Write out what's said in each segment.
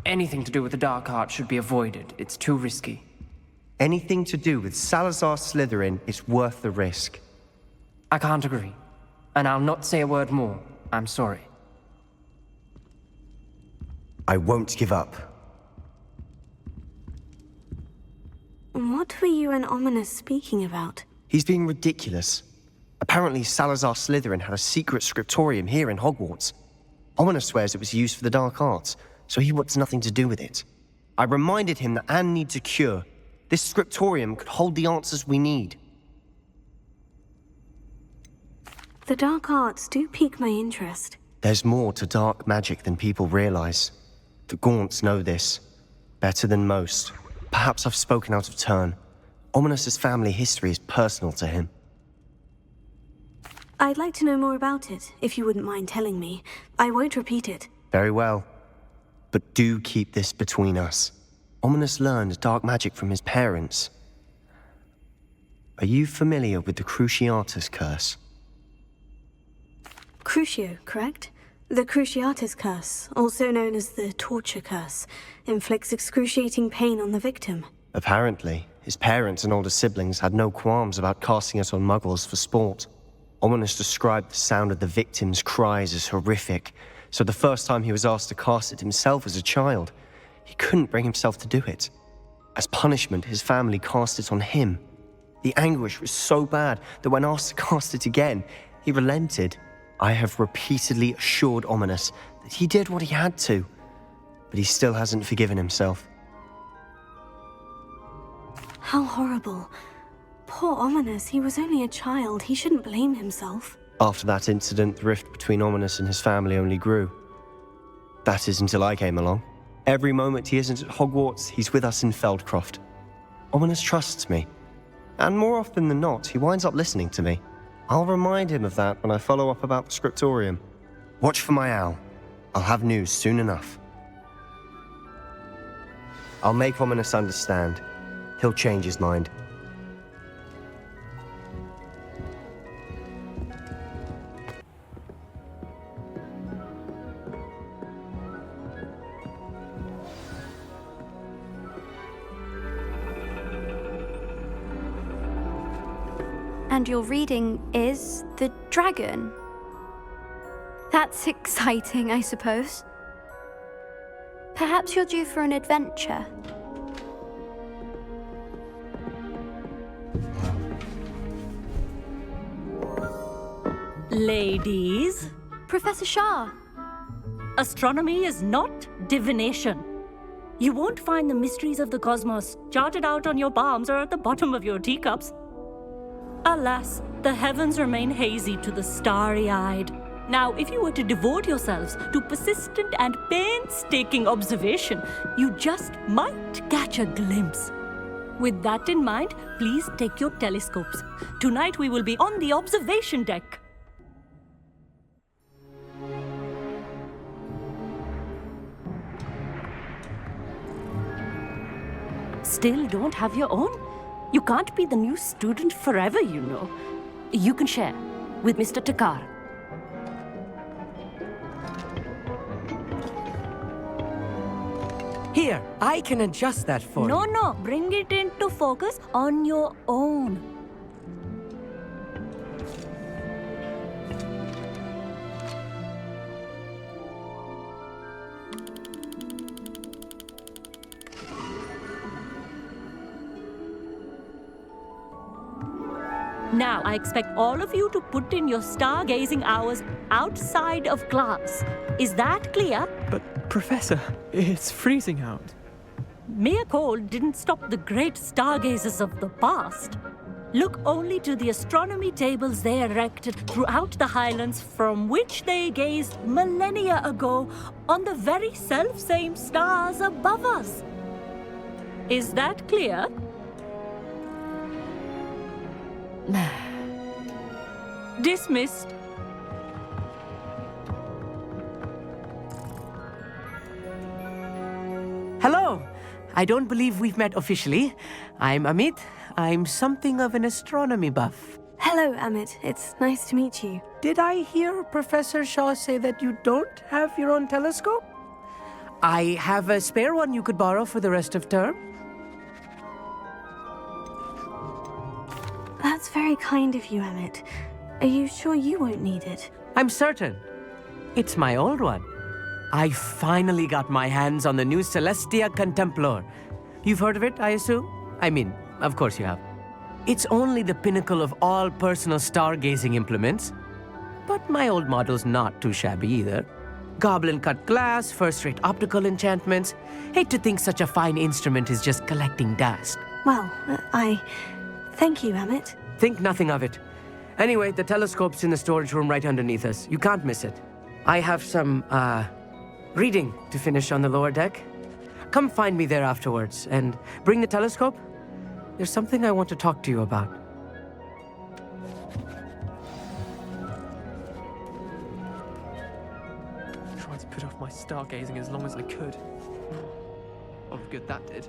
Anything to do with the dark art should be avoided. It's too risky. Anything to do with Salazar Slytherin is worth the risk. I can't agree. And I'll not say a word more. I'm sorry. I won't give up. What were you and Ominous speaking about? He's being ridiculous. Apparently Salazar Slytherin had a secret scriptorium here in Hogwarts. Ominous swears it was used for the dark arts, so he wants nothing to do with it. I reminded him that Anne needs a cure. This scriptorium could hold the answers we need. The dark arts do pique my interest. There's more to dark magic than people realize. The Gaunts know this. Better than most. Perhaps I've spoken out of turn. Ominous's family history is personal to him. I'd like to know more about it, if you wouldn't mind telling me. I won't repeat it. Very well. But do keep this between us. Ominous learned dark magic from his parents. Are you familiar with the Cruciatus Curse? Crucio, correct? The Cruciatus Curse, also known as the Torture Curse, inflicts excruciating pain on the victim. Apparently, his parents and older siblings had no qualms about casting it on muggles for sport. Ominous described the sound of the victim's cries as horrific, so the first time he was asked to cast it himself as a child, he couldn't bring himself to do it. As punishment, his family cast it on him. The anguish was so bad that when asked to cast it again, he relented. I have repeatedly assured Ominous that he did what he had to, but he still hasn't forgiven himself. How horrible. Poor Ominous, he was only a child. He shouldn't blame himself. After that incident, the rift between Ominous and his family only grew. That is until I came along. Every moment he isn't at Hogwarts, he's with us in Feldcroft. Ominous trusts me. And more often than not, he winds up listening to me. I'll remind him of that when I follow up about the scriptorium. Watch for my owl. I'll have news soon enough. I'll make Ominous understand. He'll change his mind. And your reading is The Dragon. That's exciting, I suppose. Perhaps you're due for an adventure. Ladies, Professor Shah. astronomy is not divination. You won't find the mysteries of the cosmos charted out on your palms or at the bottom of your teacups. Alas, the heavens remain hazy to the starry-eyed. Now, if you were to devote yourselves to persistent and painstaking observation, you just might catch a glimpse. With that in mind, please take your telescopes. Tonight we will be on the observation deck. Still don't have your own? You can't be the new student forever, you know. You can share with Mr. Takar. Here, I can adjust that for you. No, bring it into focus on your own. Now, I expect all of you to put in your stargazing hours outside of class. Is that clear? But, Professor, it's freezing out. Mere cold didn't stop the great stargazers of the past. Look only to the astronomy tables they erected throughout the Highlands from which they gazed millennia ago on the very self-same stars above us. Is that clear? Dismissed. Hello. I don't believe we've met officially. I'm Amit. I'm something of an astronomy buff. Hello, Amit. It's nice to meet you. Did I hear Professor Shaw say that you don't have your own telescope? I have a spare one you could borrow for the rest of term. That's very kind of you, Emmett. Are you sure you won't need it? I'm certain. It's my old one. I finally got my hands on the new Celestia Contemplar. You've heard of it, I assume? I mean, of course you have. It's only the pinnacle of all personal stargazing implements. But my old model's not too shabby either. Goblin-cut glass, first-rate optical enchantments. Hate to think such a fine instrument is just collecting dust. Well, thank you, Emmett. Think nothing of it. Anyway, the telescope's in the storage room right underneath us. You can't miss it. I have some, reading to finish on the lower deck. Come find me there afterwards, and bring the telescope. There's something I want to talk to you about. Tried to put off my stargazing as long as I could. Oh, good that did.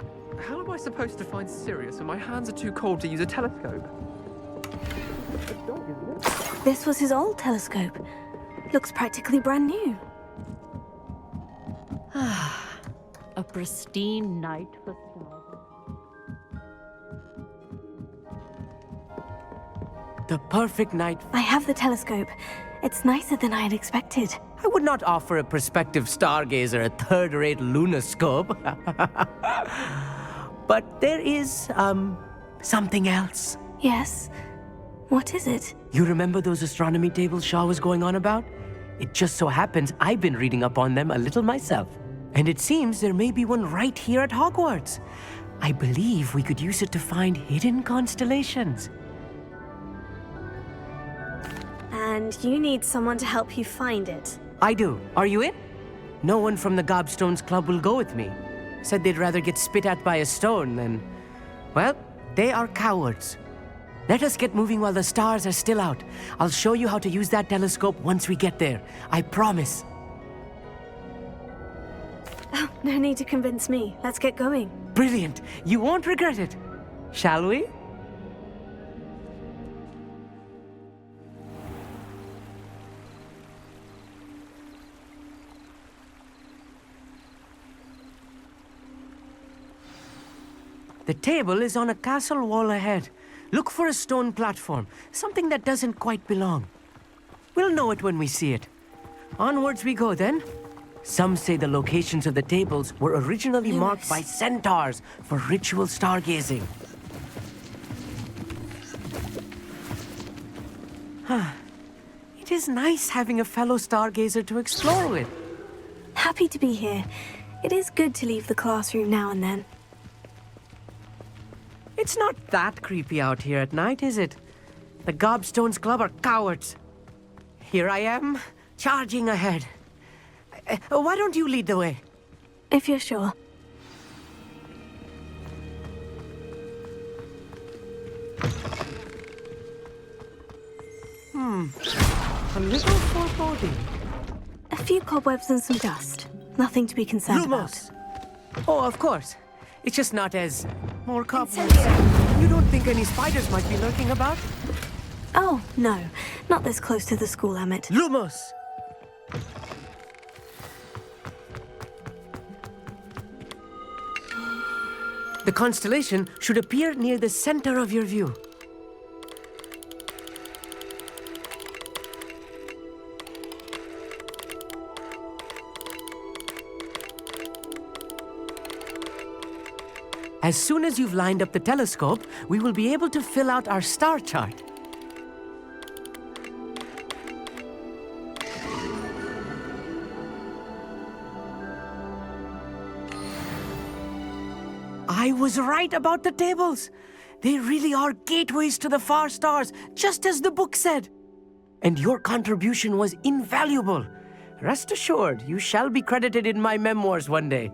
How am I supposed to find Sirius when my hands are too cold to use a telescope? This was his old telescope. Looks practically brand new. A pristine night for stars. The perfect night. I have the telescope. It's nicer than I had expected. I would not offer a prospective stargazer a third-rate lunoscope. But there is, something else. Yes? What is it? You remember those astronomy tables Shaw was going on about? It just so happens I've been reading up on them a little myself. And it seems there may be one right here at Hogwarts. I believe we could use it to find hidden constellations. And you need someone to help you find it. I do. Are you in? No one from the Gobstones Club will go with me. Said they'd rather get spit at by a stone than... Well, they are cowards. Let us get moving while the stars are still out. I'll show you how to use that telescope once we get there. I promise. Oh, no need to convince me. Let's get going. Brilliant. You won't regret it. Shall we? The table is on a castle wall ahead. Look for a stone platform, something that doesn't quite belong. We'll know it when we see it. Onwards we go then. Some say the locations of the tables were originally marked by centaurs for ritual stargazing. It is nice having a fellow stargazer to explore with. Happy to be here. It is good to leave the classroom now and then. It's not that creepy out here at night, is it? The Gobstones Club are cowards. Here I am, charging ahead. Why don't you lead the way? If you're sure. A little foreboding. A few cobwebs and some dust. Nothing to be concerned Lumos! Oh, of course. It's just not as... More cobwebs. Incendio. You don't think any spiders might be lurking about? about. Oh, no. Not this close to the school, Emmett. Lumos! The constellation should appear near the center of your view. As soon as you've lined up the telescope, we will be able to fill out our star chart. I was right about the tables. They really are gateways to the far stars, just as the book said. And your contribution was invaluable. Rest assured, you shall be credited in my memoirs one day.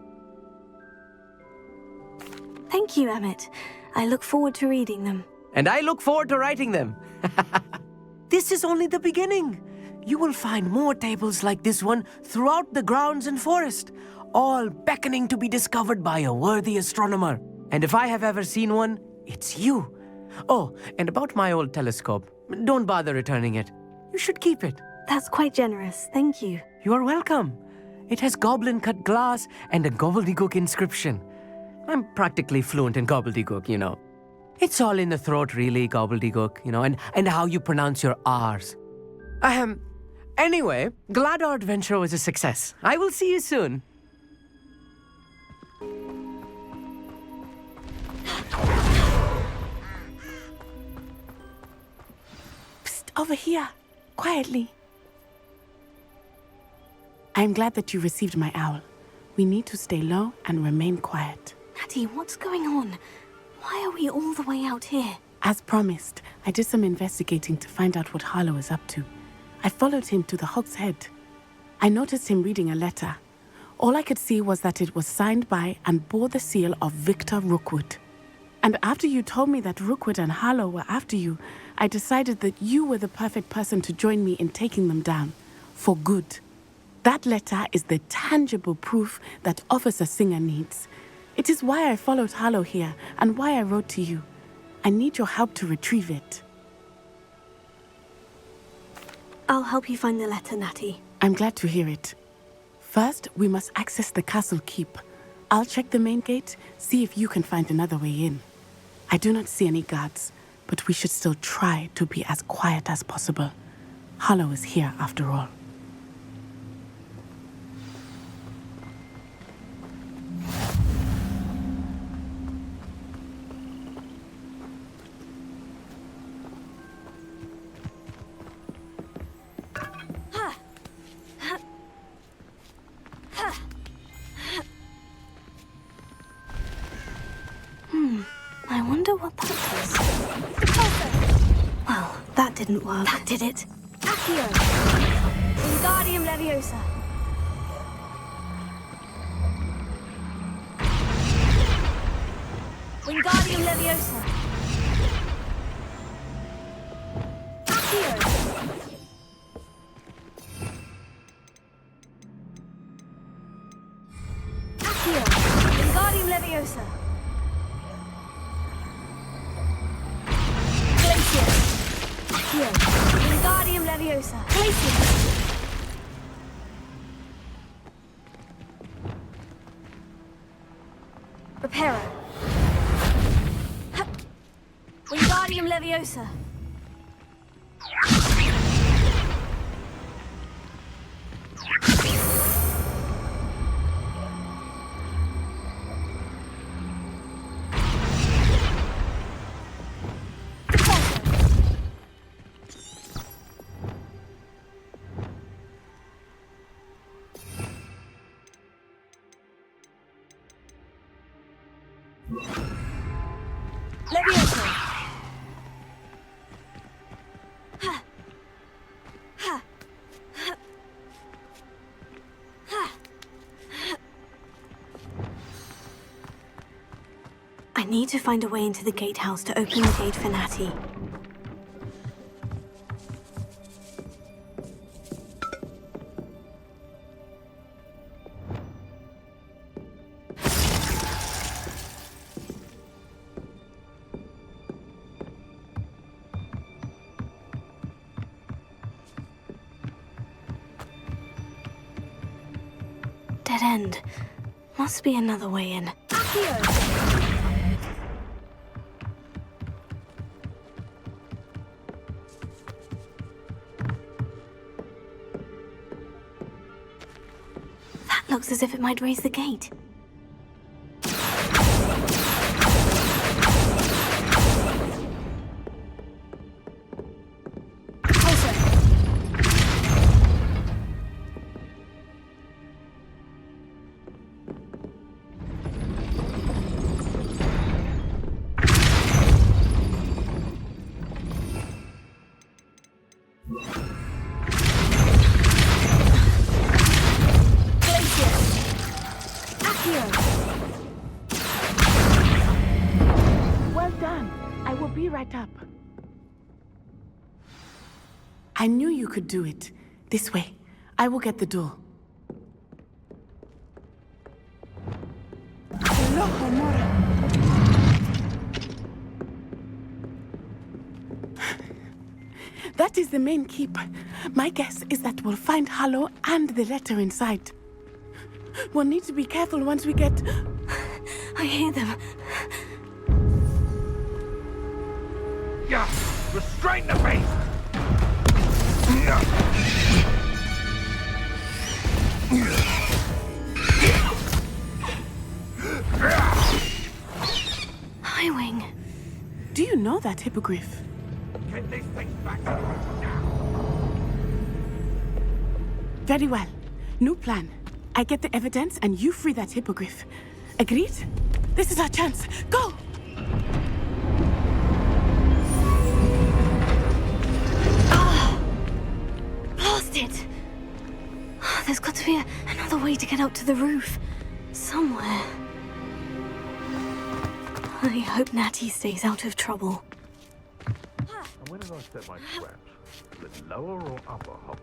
Thank you, Emmett. I look forward to reading them. And I look forward to writing them. This is only the beginning. You will find more tables like this one throughout the grounds and forest, all beckoning to be discovered by a worthy astronomer. And if I have ever seen one, it's you. Oh, and about my old telescope, don't bother returning it. You should keep it. That's quite generous. Thank you. You are welcome. It has goblin-cut glass and a gobbledygook inscription. I'm practically fluent in gobbledygook, you know. It's all in the throat, really, gobbledygook, you know, and how you pronounce your R's. Anyway, glad our adventure was a success. I will see you soon. Psst, over here. Quietly. I'm glad that you received my owl. We need to stay low and remain quiet. Natty, what's going on? Why are we all the way out here? As promised, I did some investigating to find out what Harlow is up to. I followed him to the Hog's Head. I noticed him reading a letter. All I could see was that it was signed by and bore the seal of Victor Rookwood. And after you told me that Rookwood and Harlow were after you, I decided that you were the perfect person to join me in taking them down. For good. That letter is the tangible proof that Officer Singer needs. It is why I followed Harlow here and why I wrote to you. I need your help to retrieve it. I'll help you find the letter, Natty. I'm glad to hear it. First, we must access the castle keep. I'll check the main gate, see if you can find another way in. I do not see any guards, but we should still try to be as quiet as possible. Harlow is here after all. I wonder what that was. Well, that didn't work. That did it. Accio! Wingardium Leviosa! Wingardium Leviosa! Accio! Accio! Wingardium Leviosa! Accio! Wingardium Leviosa! Glacius! Reparo! Wingardium Leviosa! Leviosa! I need to find a way into the gatehouse to open the gate for Natty. Dead end. Must be another way in. Accio! That looks as if it might raise the gate. Well done. I will be right up. I knew you could do it. This way. I will get the door. Hello, Homura. That is the main keep. My guess is that we'll find Harlow and the letter inside. We'll need to be careful once we get... I hear them. Yeah! Restrain the beast! Highwing. Do you know that, Hippogriff? Get these things back to the room now! Very well. New plan. I get the evidence and you free that Hippogriff. Agreed? This is our chance. Go! Blast it! There's got to be another way to get up to the roof. Somewhere. I hope Natty stays out of trouble. And when did I set my traps? The lower or upper hop?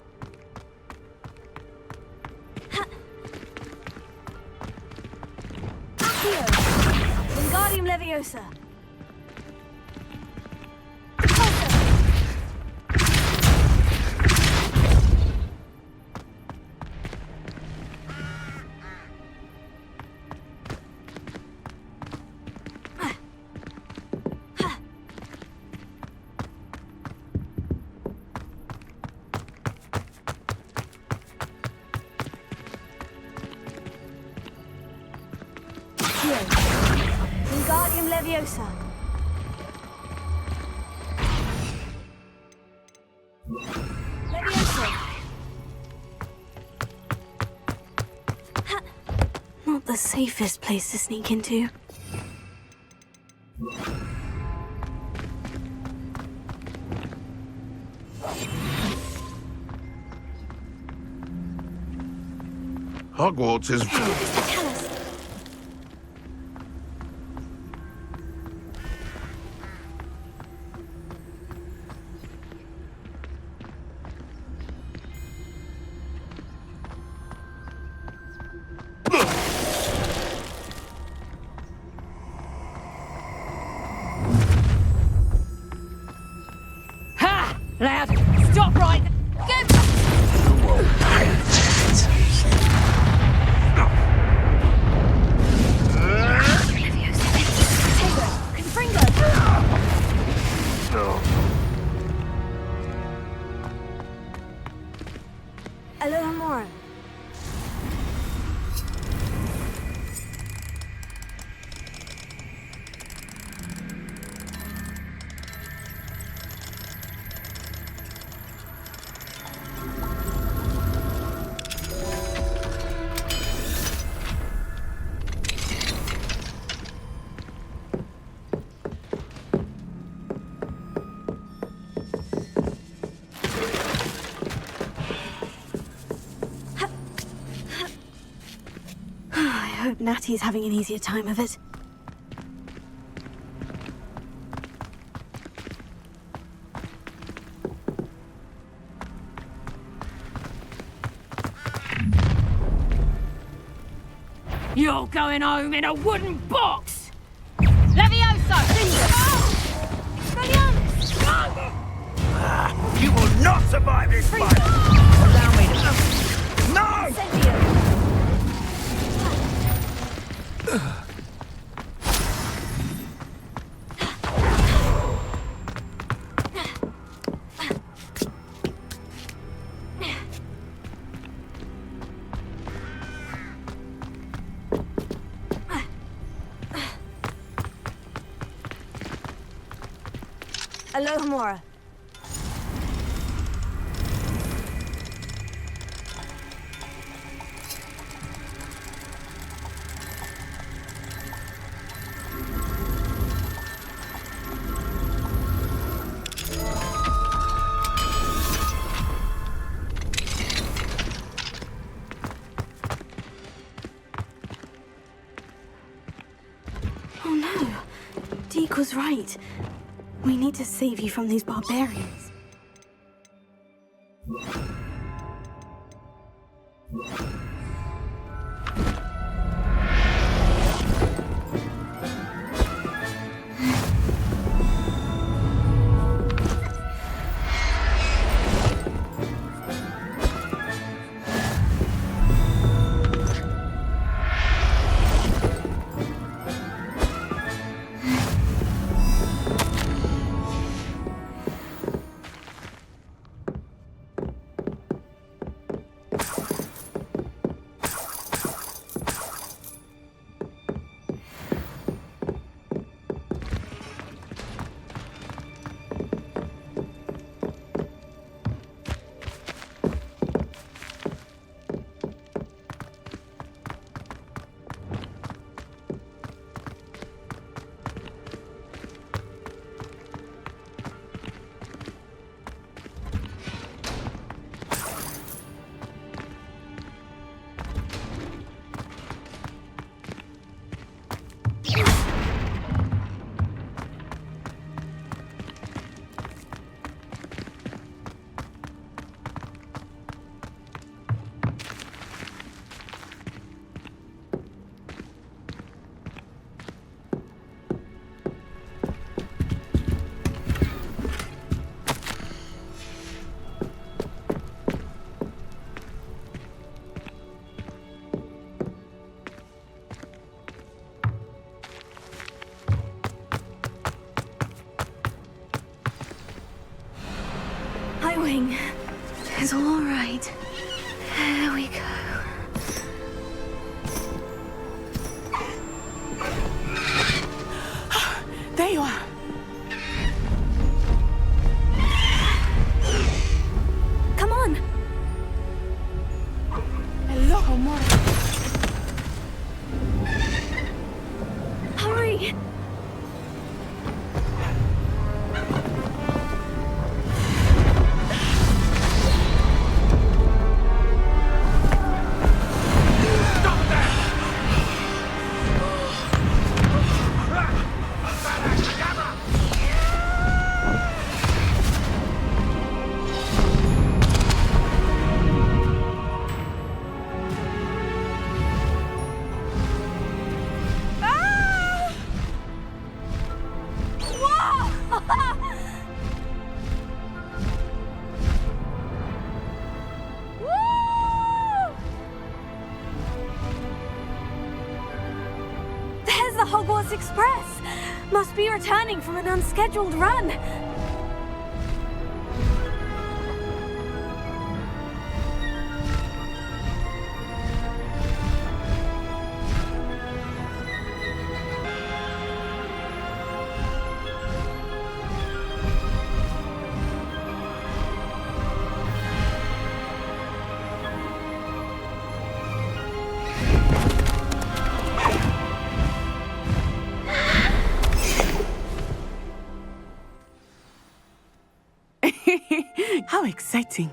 Accio! Wingardium Leviosa! Wingardium Leviosa. Leviosa. Not the safest place to sneak into. Hogwarts is... Tell us. Ha! Lad, stop right. Alohomora. I hope Natty's having an easier time of it. You're going home in a wooden box! Leviosa! You will not survive this fight! Allow me to... No! Alohomora. Oh no. Deke was right. We need to save you from these barbarians. There you are. Come on! Elohomora. Hurry! There's the Hogwarts Express! Must be returning from an unscheduled run. How exciting.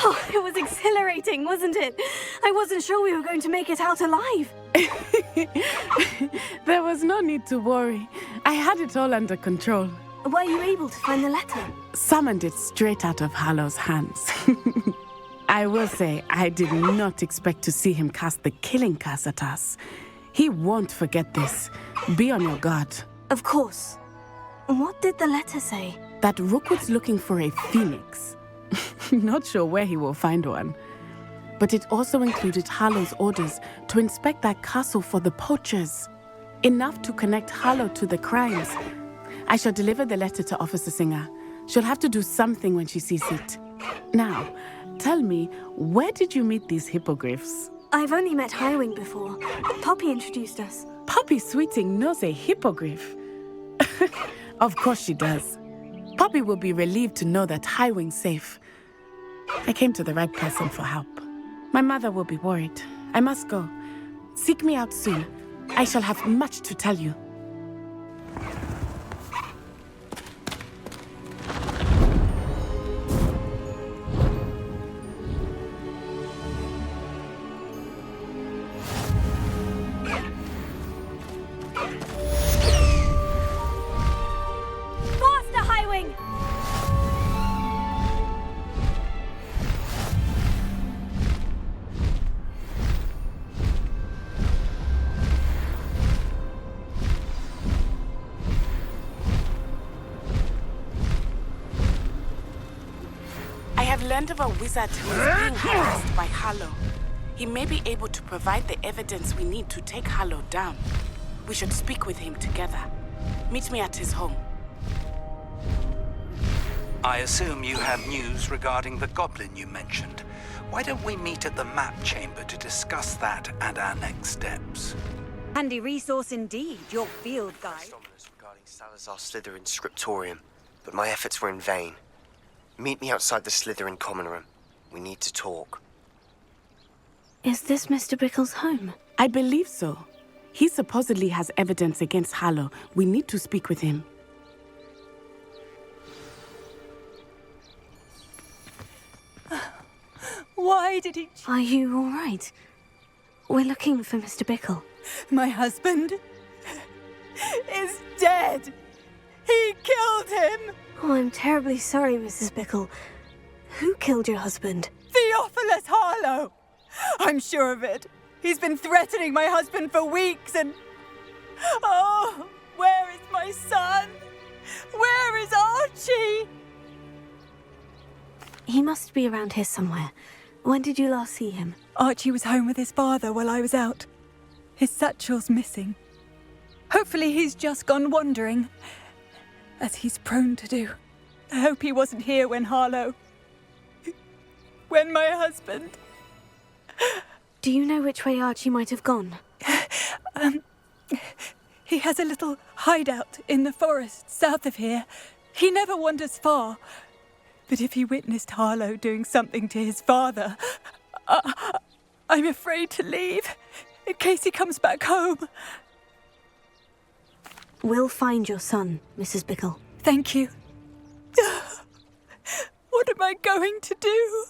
Oh, it was exhilarating, wasn't it? I wasn't sure we were going to make it out alive. There was no need to worry. I had it all under control. Were you able to find the letter? Summoned it straight out of Hallow's hands. I will say, I did not expect to see him cast the killing curse at us. He won't forget this. Be on your guard. Of course. What did the letter say? That Rookwood's looking for a phoenix. Not sure where he will find one. But it also included Hallow's orders to inspect that castle for the poachers. Enough to connect Hallow to the crimes. I shall deliver the letter to Officer Singer. She'll have to do something when she sees it. Now, tell me, where did you meet these hippogriffs? I've only met Highwing before. Poppy introduced us. Poppy Sweeting knows a hippogriff. Of course she does. Poppy will be relieved to know that Highwing's safe. I came to the right person for help. My mother will be worried. I must go. Seek me out soon. I shall have much to tell you. Faster, Highwing! I have learned of a wizard who is being harassed by Hallow. He may be able to provide the evidence we need to take Hallow down. We should speak with him together. Meet me at his home. I assume you have news regarding the goblin you mentioned. Why don't we meet at the map chamber to discuss that and our next steps? Handy resource indeed, your field guide. Regarding Salazar Slytherin's scriptorium, but my efforts were in vain. Meet me outside the Slytherin common room. We need to talk. Is this Mr. Bickle's home? I believe so. He supposedly has evidence against Hallow. We need to speak with him. Why did he... Are you all right? We're looking for Mr. Bickle. My husband is dead. He killed him. Oh, I'm terribly sorry, Mrs. Bickle. Who killed your husband? Theophilus Harlow. I'm sure of it. He's been threatening my husband for weeks and... Oh, where is my son? Where is Archie? He must be around here somewhere. When did you last see him? Archie was home with his father while I was out. His satchel's missing. Hopefully he's just gone wandering, as he's prone to do. I hope he wasn't here when Harlow... when my husband... Do you know which way Archie might have gone? He has a little hideout in the forest south of here. He never wanders far. But if he witnessed Harlow doing something to his father, I'm afraid to leave, in case he comes back home. We'll find your son, Mrs. Bickle. Thank you. What am I going to do?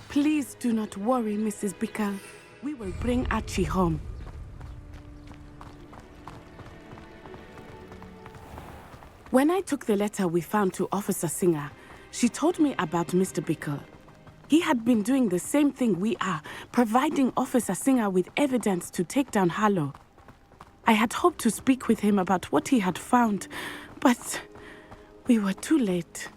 Please do not worry, Mrs. Bickle. We will bring Archie home. When I took the letter we found to Officer Singer, she told me about Mr. Bickle. He had been doing the same thing we are, providing Officer Singer with evidence to take down Harlow. I had hoped to speak with him about what he had found, but we were too late.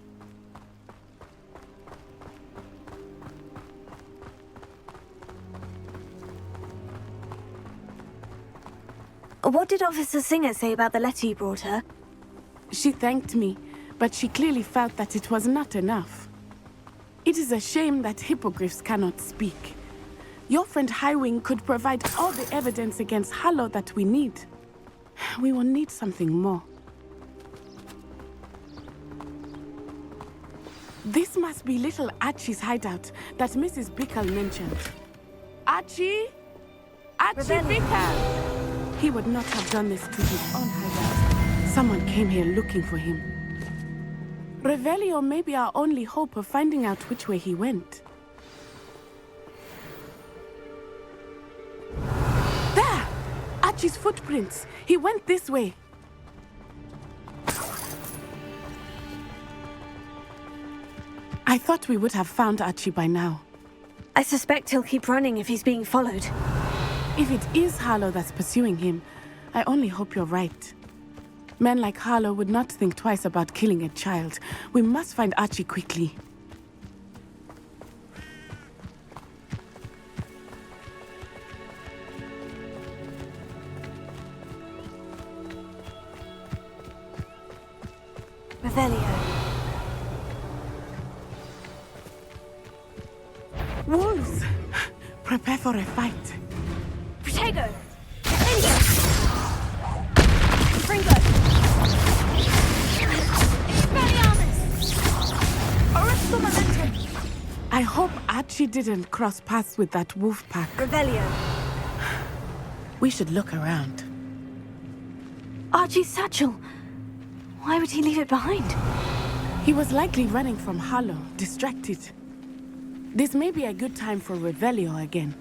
What did Officer Singer say about the letter you brought her? She thanked me, but she clearly felt that it was not enough. It is a shame that hippogriffs cannot speak. Your friend Highwing could provide all the evidence against Harlow that we need. We will need something more. This must be little Archie's hideout that Mrs. Bickle mentioned. Archie? Archie Bickle! He would not have done this to his own hideout. Someone came here looking for him. Revelio may be our only hope of finding out which way he went. There! Archie's footprints. He went this way. I thought we would have found Archie by now. I suspect he'll keep running if he's being followed. If it is Harlow that's pursuing him, I only hope you're right. Men like Harlow would not think twice about killing a child. We must find Archie quickly. Revelio. Wolves! Prepare for a fight. Protego! Fringo! Arresto momentum! I hope Archie didn't cross paths with that wolf pack. Revelio. We should look around. Archie's satchel. Why would he leave it behind? He was likely running from Harlow, distracted. This may be a good time for Revelio again.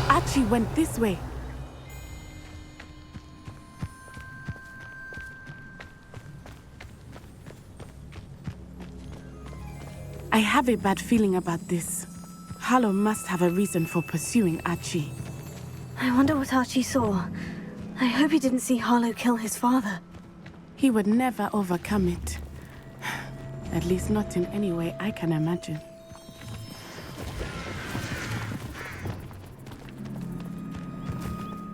Archie went this way. I have a bad feeling about this. Harlow must have a reason for pursuing Archie. I wonder what Archie saw. I hope he didn't see Harlow kill his father. He would never overcome it. At least not in any way I can imagine.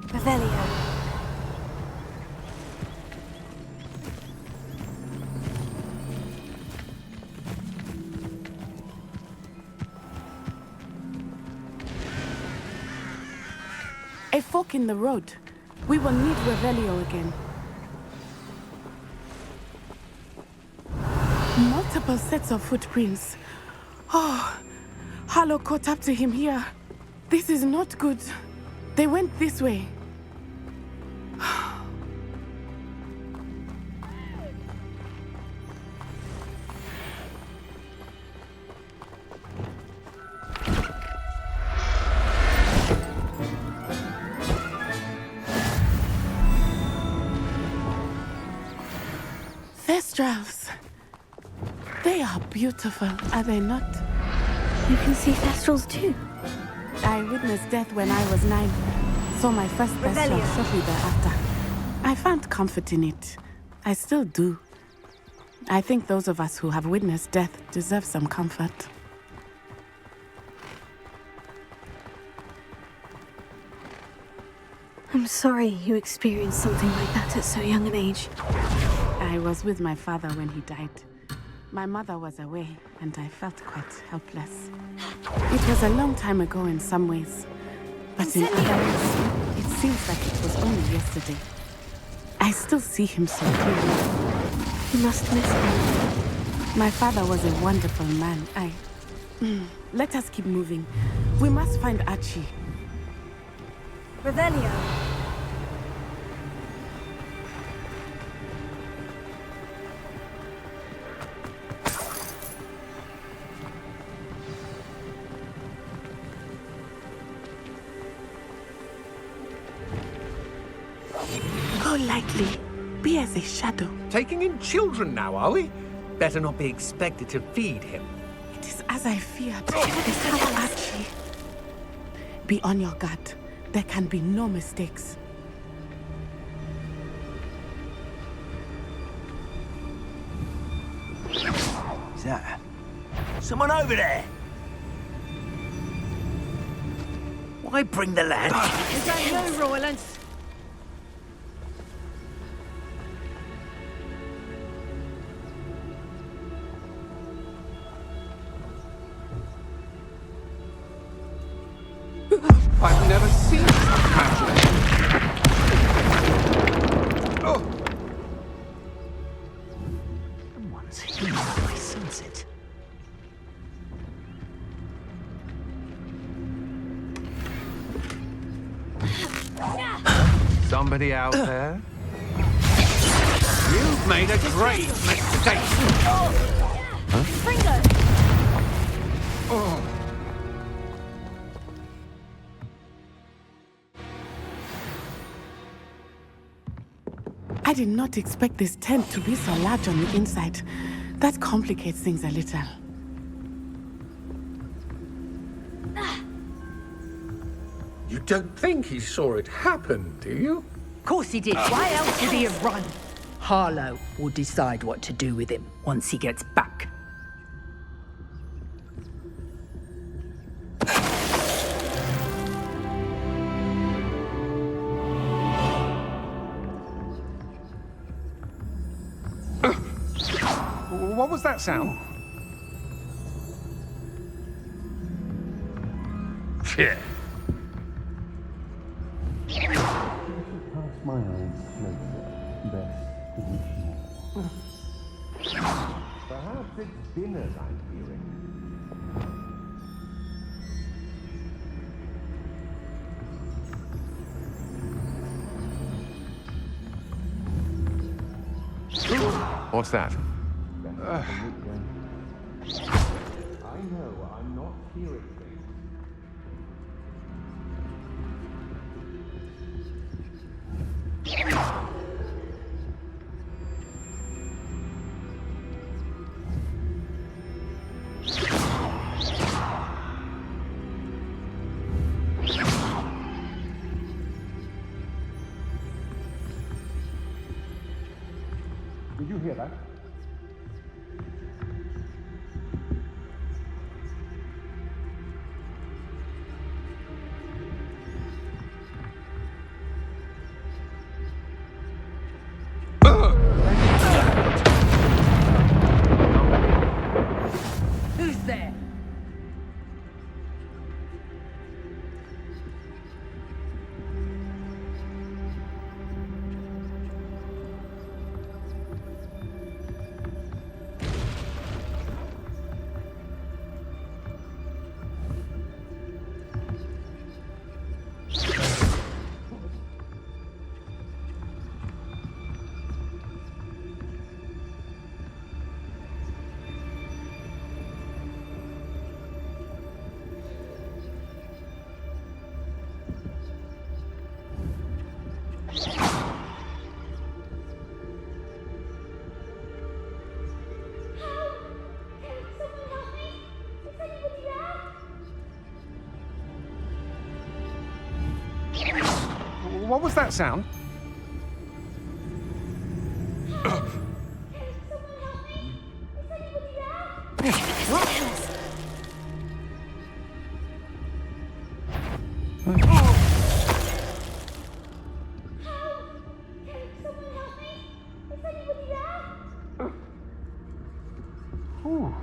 Revelio. A fork in the road. We will need Revelio again. Multiple sets of footprints. Oh, Harlow caught up to him here. This is not good. They went this way. Thestrals. They are beautiful, are they not? You can see Thestrals too. I witnessed death when I was 9. Saw my first Thestral shortly thereafter. I found comfort in it. I still do. I think those of us who have witnessed death deserve some comfort. I'm sorry you experienced something like that at so young an age. I was with my father when he died. My mother was away, and I felt quite helpless. It was a long time ago in some ways, but in others, it seems like it was only yesterday. I still see him so clearly. You must miss him. My father was a wonderful man. Let us keep moving. We must find Archie. Revelio. Go lightly. Be as a shadow. Taking in children now, are we? Better not be expected to feed him. It is as I feared. It's our Archie. Be on your guard. There can be no mistakes. Is that someone over there? Why bring the lad? Is that you, Rowlands? I've never seen such magic. Oh! Someone's here. I sense it. Somebody out there? You've made a great mistake. Fringo! Oh. I did not expect this tent to be so large on the inside. That complicates things a little. You don't think he saw it happen, do you? Of course he did. Why else would he have run? Harlow will decide what to do with him once he gets back. What was that sound? Yeah. My eyes closer, best position. Perhaps it's dinners I'm hearing. What's that? I know I'm not hearing things. Did you hear that? Who's there? What was that sound? What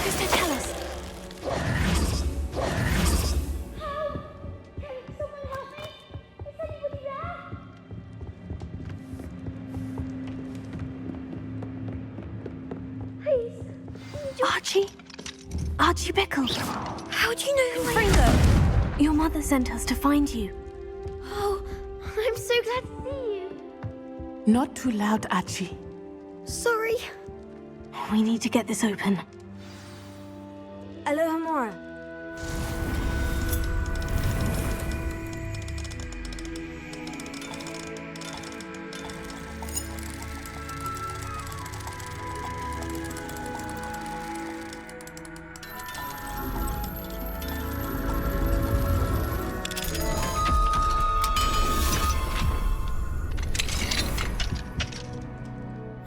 does that tell us? Archie? Archie Bickle. How do you know who I am? Your mother sent us to find you. Oh, I'm so glad to see you. Not too loud, Archie. Sorry. We need to get this open. Aloha Mora.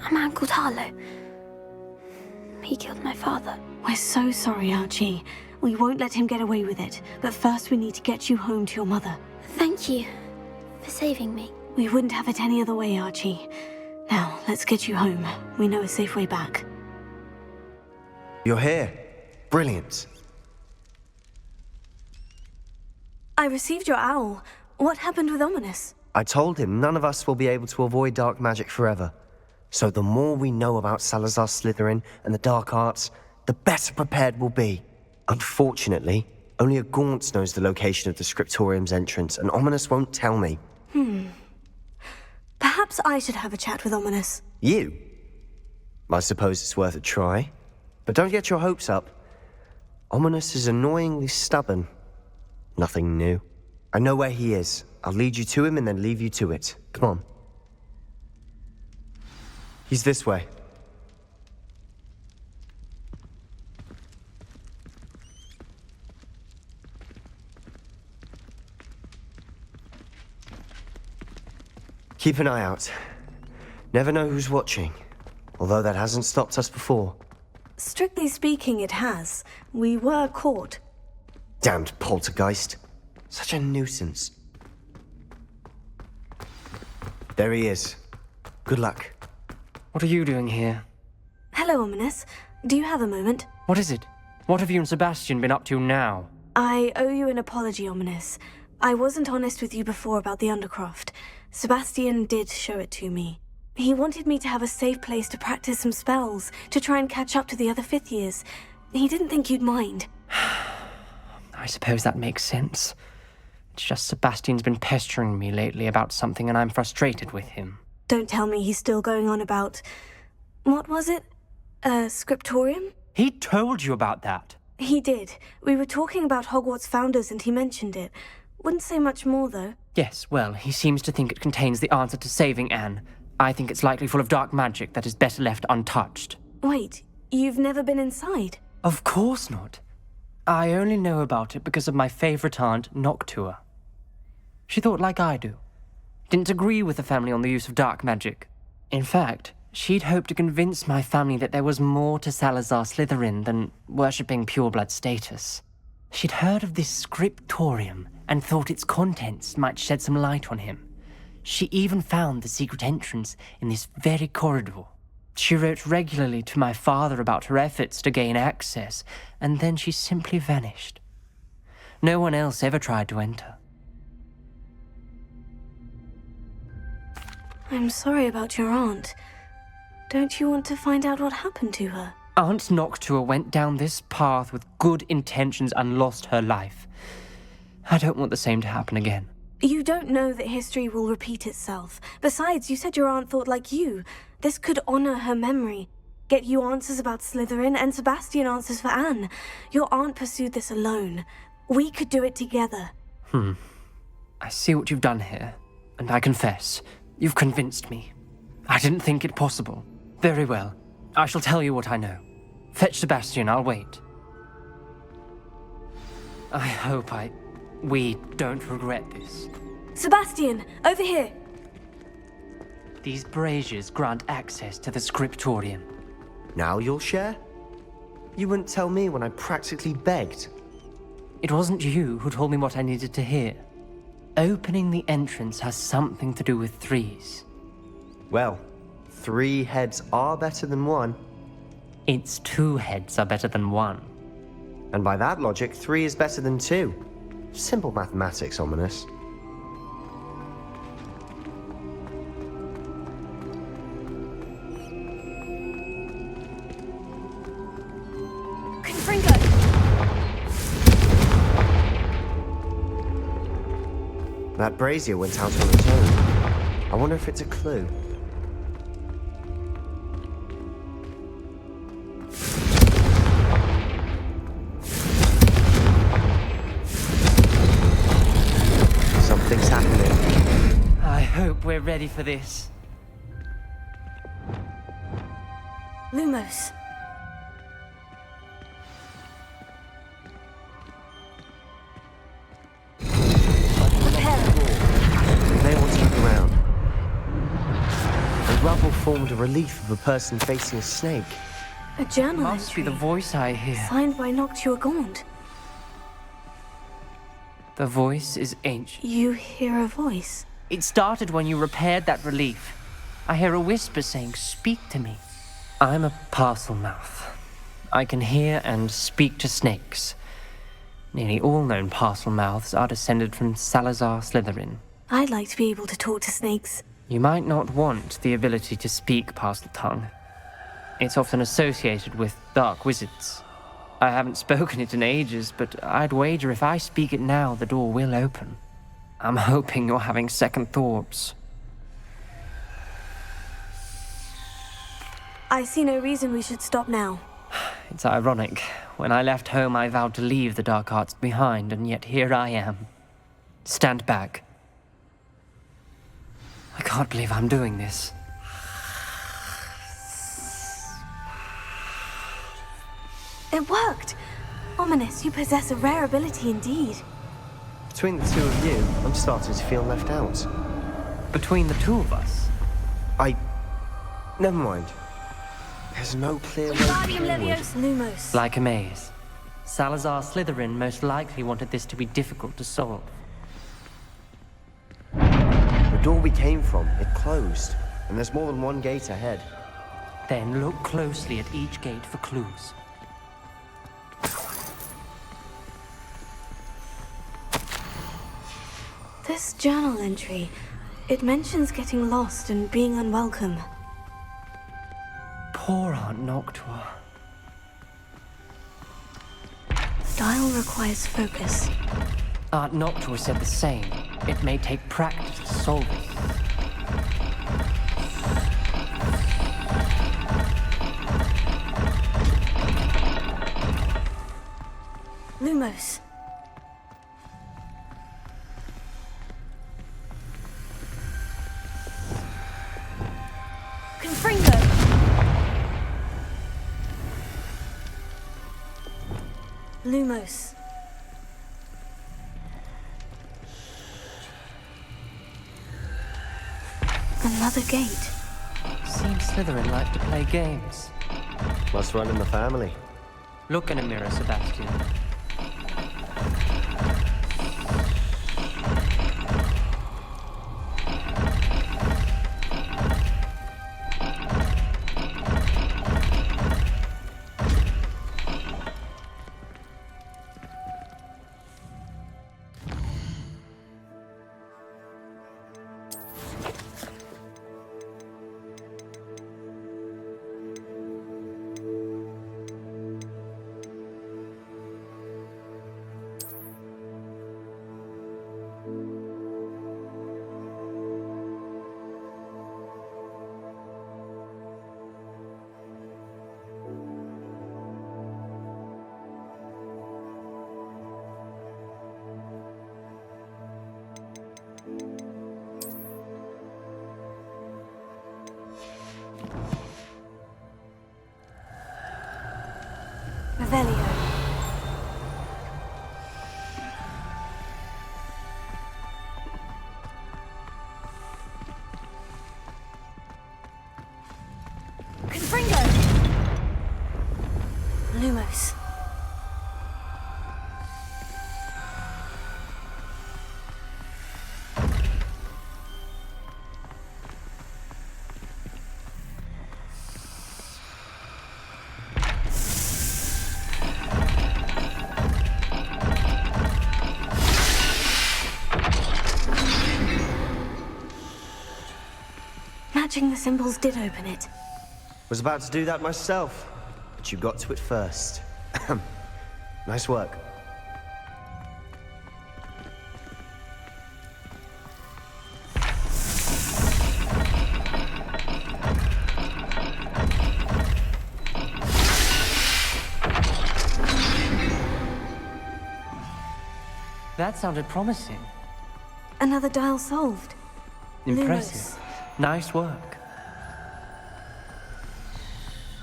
A man called Harlow. He killed my father. We're so sorry, Archie. We won't let him get away with it. But first we need to get you home to your mother. Thank you for saving me. We wouldn't have it any other way, Archie. Now, let's get you home. We know a safe way back. You're here. Brilliant. I received your owl. What happened with Ominous? I told him none of us will be able to avoid dark magic forever. So the more we know about Salazar Slytherin and the dark arts, the better prepared we'll be. Unfortunately, only a Gaunt knows the location of the Scriptorium's entrance, and Ominous won't tell me. Perhaps I should have a chat with Ominous. You? I suppose it's worth a try. But don't get your hopes up. Ominous is annoyingly stubborn. Nothing new. I know where he is. I'll lead you to him and then leave you to it. Come on. He's this way. Keep an eye out. Never know who's watching. Although that hasn't stopped us before. Strictly speaking, it has. We were caught. Damned poltergeist. Such a nuisance. There he is. Good luck. What are you doing here? Hello, Ominous. Do you have a moment? What is it? What have you and Sebastian been up to now? I owe you an apology, Ominous. I wasn't honest with you before about the Undercroft. Sebastian did show it to me. He wanted me to have a safe place to practice some spells, to try and catch up to the other fifth years. He didn't think you'd mind. I suppose that makes sense. It's just Sebastian's been pestering me lately about something and I'm frustrated with him. Don't tell me he's still going on about... What was it? Scriptorium? He told you about that? He did. We were talking about Hogwarts founders and he mentioned it. Wouldn't say much more, though. Yes, well, he seems to think it contains the answer to saving Anne. I think it's likely full of dark magic that is better left untouched. Wait, you've never been inside? Of course not. I only know about it because of my favorite aunt, Noctua. She thought like I do. Didn't agree with the family on the use of dark magic. In fact, she'd hoped to convince my family that there was more to Salazar Slytherin than worshipping pureblood status. She'd heard of this scriptorium and thought its contents might shed some light on him. She even found the secret entrance in this very corridor. She wrote regularly to my father about her efforts to gain access, and then she simply vanished. No one else ever tried to enter. I'm sorry about your aunt. Don't you want to find out what happened to her? Aunt Noctua went down this path with good intentions and lost her life. I don't want the same to happen again. You don't know that history will repeat itself. Besides, you said your aunt thought like you. This could honor her memory. Get you answers about Slytherin, and Sebastian answers for Anne. Your aunt pursued this alone. We could do it together. I see what you've done here, and I confess, you've convinced me. I didn't think it possible. Very well. I shall tell you what I know. Fetch Sebastian, I'll wait. I hope we don't regret this. Sebastian, over here! These braziers grant access to the scriptorium. Now you'll share? You wouldn't tell me when I practically begged. It wasn't you who told me what I needed to hear. Opening the entrance has something to do with threes. Well, 3 heads are better than 1. It's 2 heads are better than 1. And by that logic, 3 is better than 2. Simple mathematics, Ominous. Confringo! That brazier went out on its own. I wonder if it's a clue. Something's happening. I hope we're ready for this. Lumos. They want to look around. The rubble formed a relief of a person facing a snake. A journal Must entry. be the voice I hear. Signed by Noctua Gaunt. The voice is ancient. You hear a voice? It started when you repaired that relief. I hear a whisper saying, "Speak to me." I'm a parcel mouth. I can hear and speak to snakes. Nearly all known parcel mouths are descended from Salazar Slytherin. I'd like to be able to talk to snakes. You might not want the ability to speak parcel tongue. It's often associated with dark wizards. I haven't spoken it in ages, but I'd wager if I speak it now, the door will open. I'm hoping you're having second thoughts. I see no reason we should stop now. It's ironic. When I left home, I vowed to leave the dark arts behind, and yet here I am. Stand back. I can't believe I'm doing this. It worked! Ominous, you possess a rare ability indeed. Between the 2 of you, I'm starting to feel left out. Between the 2 of us? Never mind. There's no clear way forward. Lumos. Like a maze. Salazar Slytherin most likely wanted this to be difficult to solve. The door we came from, it closed. And there's more than one gate ahead. Then look closely at each gate for clues. This journal entry, it mentions getting lost and being unwelcome. Poor Aunt Noctua. The dial requires focus. Aunt Noctua said the same. It may take practice to solve it. Lumos. Confringo. Lumos. Another gate. Seems Slytherin like to play games. Must run in the family. Look in a mirror, Sebastian. Revelio. Confringo. Lumos. Matching the symbols did open it. Was about to do that myself, but you got to it first. Nice work. That sounded promising. Another dial solved. Impressive. Nice work.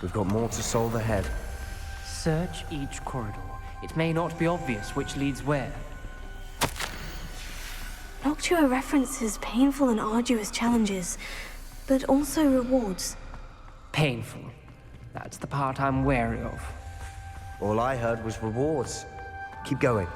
We've got more to solve ahead. Search each corridor. It may not be obvious which leads where. Noctua references painful and arduous challenges, but also rewards. Painful. That's the part I'm wary of. All I heard was rewards. Keep going.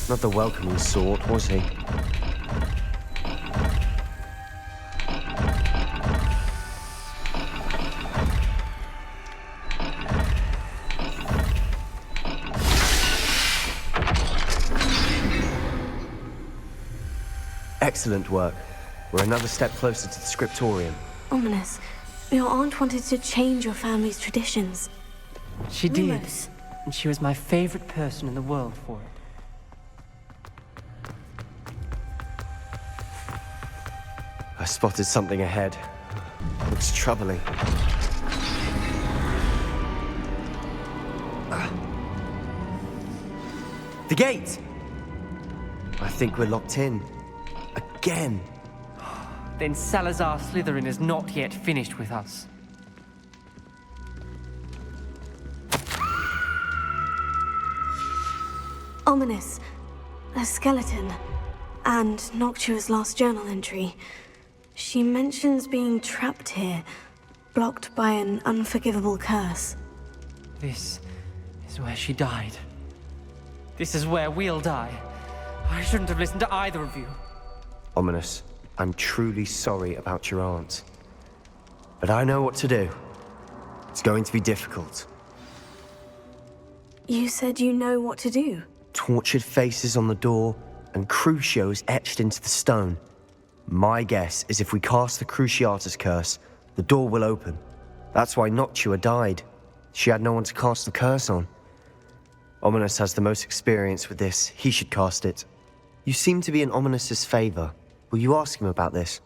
Not the welcoming sort, was he? Excellent work. We're another step closer to the scriptorium. Ominous. Your aunt wanted to change your family's traditions. She did. Lumos. And she was my favorite person in the world for it. I spotted something ahead. Looks troubling. The gate! I think we're locked in. Again. Then Salazar Slytherin is not yet finished with us. Ominous. A skeleton. And Noctua's last journal entry. She mentions being trapped here, blocked by an unforgivable curse. This is where she died. This is where we'll die. I shouldn't have listened to either of you. Ominous, I'm truly sorry about your aunt. But I know what to do. It's going to be difficult. You said you know what to do. Tortured faces on the door, and Crucios etched into the stone. My guess is if we cast the Cruciatus curse, the door will open. That's why Noctua died. She had no one to cast the curse on. Ominous has the most experience with this. He should cast it. You seem to be in Ominous's favor. Will you ask him about this?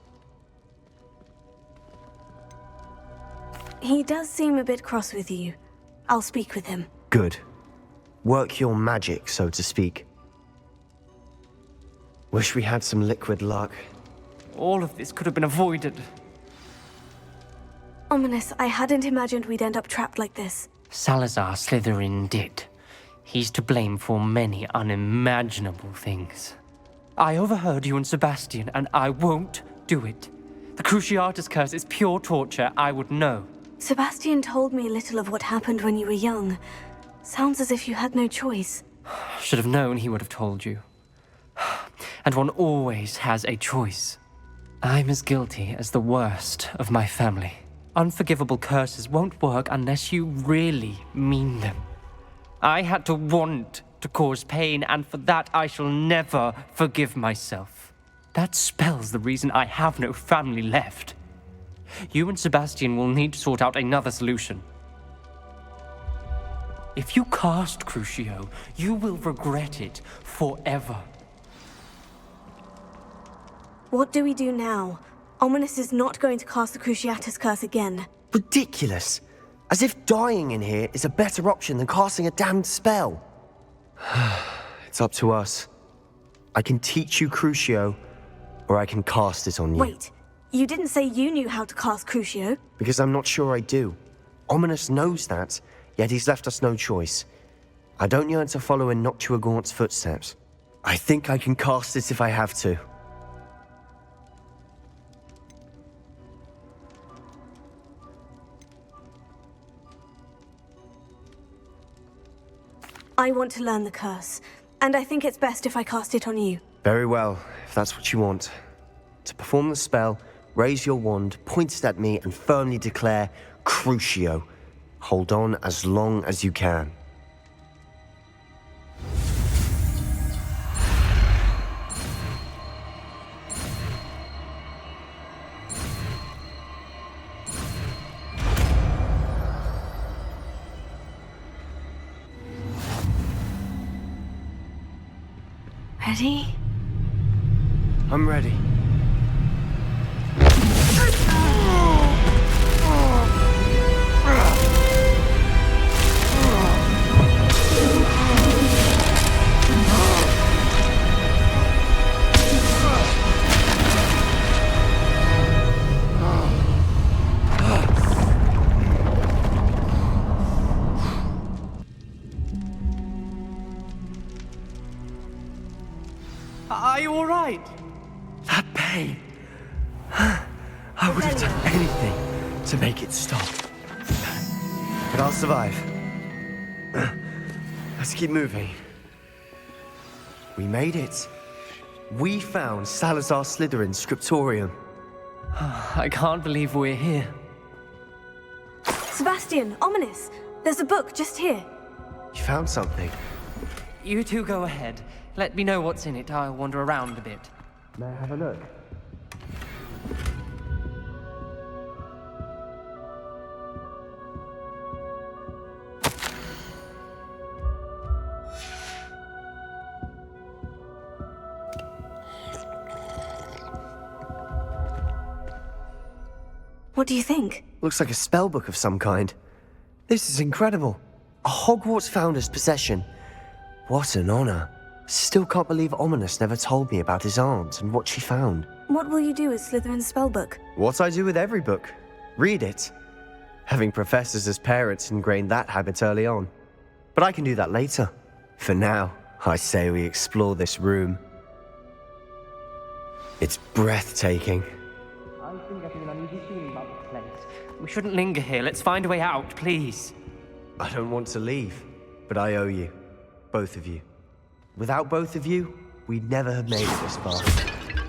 He does seem a bit cross with you. I'll speak with him. Good. Work your magic, so to speak. Wish we had some liquid luck. All of this could have been avoided. Ominous, I hadn't imagined we'd end up trapped like this. Salazar Slytherin did. He's to blame for many unimaginable things. I overheard you and Sebastian, and I won't do it. The Cruciatus curse is pure torture, I would know. Sebastian told me a little of what happened when you were young. Sounds as if you had no choice. Should have known he would have told you. And one always has a choice. I'm as guilty as the worst of my family. Unforgivable curses won't work unless you really mean them. I had to want to cause pain, and for that I shall never forgive myself. That spells the reason I have no family left. You and Sebastian will need to sort out another solution. If you cast Crucio, you will regret it forever. What do we do now? Ominous is not going to cast the Cruciatus curse again. Ridiculous! As if dying in here is a better option than casting a damned spell. It's up to us. I can teach you Crucio, or I can cast it on you. Wait, you didn't say you knew how to cast Crucio? Because I'm not sure I do. Ominous knows that, yet he's left us no choice. I don't yearn to follow in Noctua Gaunt's footsteps. I think I can cast it if I have to. I want to learn the curse, and I think it's best if I cast it on you. Very well, if that's what you want. To perform the spell, raise your wand, point it at me, and firmly declare, Crucio. Hold on as long as you can. Ready? I'm ready. Are you all right? That pain. I would have done anything to make it stop. But I'll survive. Let's keep moving. We made it. We found Salazar Slytherin's scriptorium. I can't believe we're here. Sebastian, Ominous, there's a book just here. You found something. You two go ahead. Let me know what's in it. I'll wander around a bit. May I have a look? What do you think? Looks like a spellbook of some kind. This is incredible. A Hogwarts founder's possession. What an honor. Still can't believe Ominous never told me about his aunt and what she found. What will you do with Slytherin's spellbook? What I do with every book. Read it. Having professors as parents ingrained that habit early on. But I can do that later. For now, I say we explore this room. It's breathtaking. I think I feel an uneasy feeling about this place. We shouldn't linger here. Let's find a way out, please. I don't want to leave, but I owe you. Both of you. Without both of you, we'd never have made it this far.